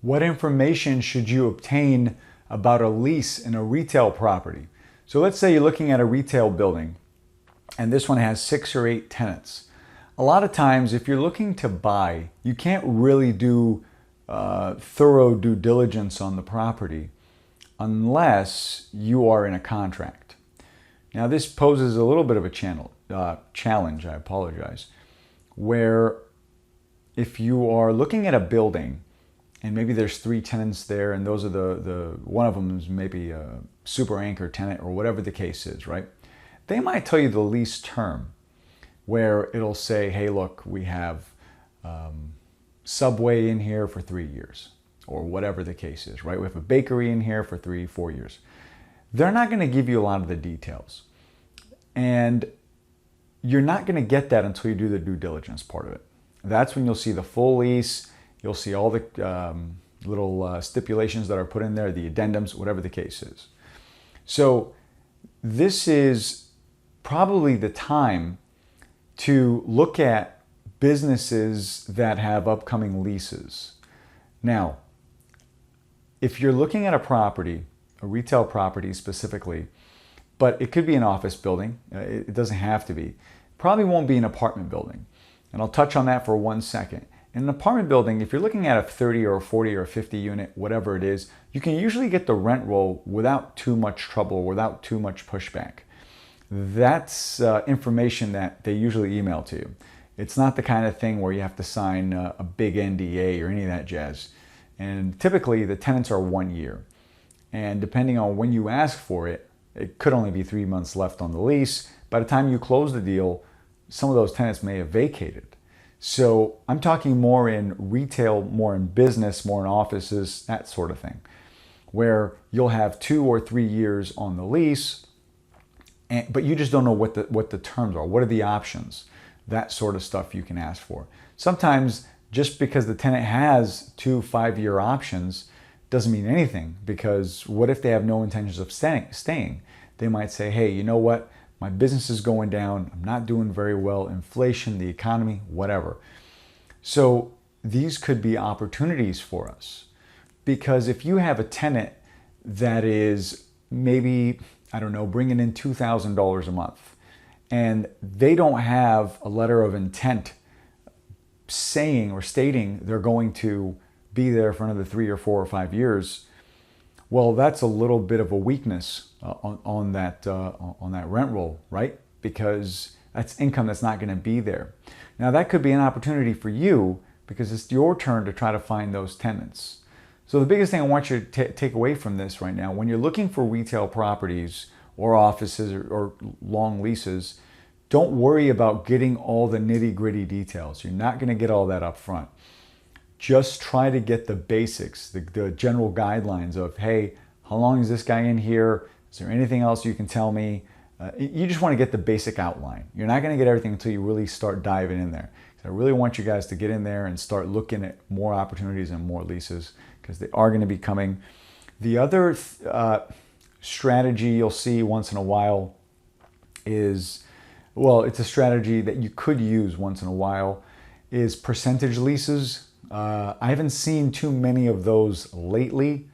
What information should you obtain about a lease in a retail property? So let's say you're looking at a retail building and this one has 6 or 8 tenants. A lot of times if you're looking to buy, you can't really do thorough due diligence on the property unless you are in a contract. Now this poses a little bit of a challenge, I apologize, where if you are looking at a building and maybe there's 3 tenants there and those are one of them is maybe a super anchor tenant or whatever the case is, right? They might tell you the lease term where it'll say, hey, look, we have Subway in here for 3 years or whatever the case is, right? We have a bakery in here for 3-4 years. They're not going to give you a lot of the details. And you're not going to get that until you do the due diligence part of it. That's when you'll see the full lease. You'll see all the little stipulations that are put in there, the addendums, whatever the case is. So this is probably the time to look at businesses that have upcoming leases. Now, if you're looking at a property, a retail property specifically, but it could be an office building, it doesn't have to be, probably won't be an apartment building. And I'll touch on that for 1 second. In an apartment building, if you're looking at a 30 or a 40 or a 50 unit, whatever it is, you can usually get the rent roll without too much trouble, without too much pushback. That's information that they usually email to you. It's not the kind of thing where you have to sign a big NDA or any of that jazz. And typically the tenants are 1 year. And depending on when you ask for it, it could only be 3 months left on the lease. By the time you close the deal, some of those tenants may have vacated. So I'm talking more in retail, more in business, more in offices, that sort of thing, where you'll have 2 or 3 years on the lease, but you just don't know what the terms are. What are the options? That sort of stuff you can ask for. Sometimes just because the tenant has 2 5-year options doesn't mean anything, because what if they have no intentions of staying? They might say, hey, you know what? My business is going down. I'm not doing very well. Inflation, the economy, whatever. So these could be opportunities for us, because if you have a tenant that is maybe, I don't know, bringing in $2,000 a month, and they don't have a letter of intent saying or stating they're going to be there for another 3 or 4 or 5 years, well, that's a little bit of a weakness on that rent roll, right? Because that's income that's not going to be there. Now that could be an opportunity for you because it's your turn to try to find those tenants. So the biggest thing I want you to take away from this right now, when you're looking for retail properties or offices or long leases, don't worry about getting all the nitty-gritty details. You're not going to get all that up front. Just try to get the basics, the general guidelines of, hey, how long is this guy in here? Is there anything else you can tell me? You just want to get the basic outline. You're not going to get everything until you really start diving in there. So I really want you guys to get in there and start looking at more opportunities and more leases, because they are going to be coming. The other strategy you'll see once in a while is, well, it's a strategy that you could use once in a while, is percentage leases. I haven't seen too many of those lately,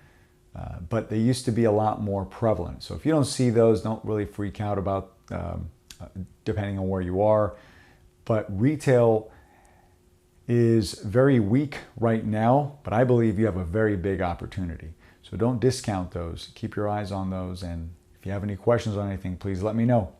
but they used to be a lot more prevalent. So if you don't see those, don't really freak out about depending on where you are. But retail is very weak right now, but I believe you have a very big opportunity. So don't discount those. Keep your eyes on those. And if you have any questions on anything, please let me know.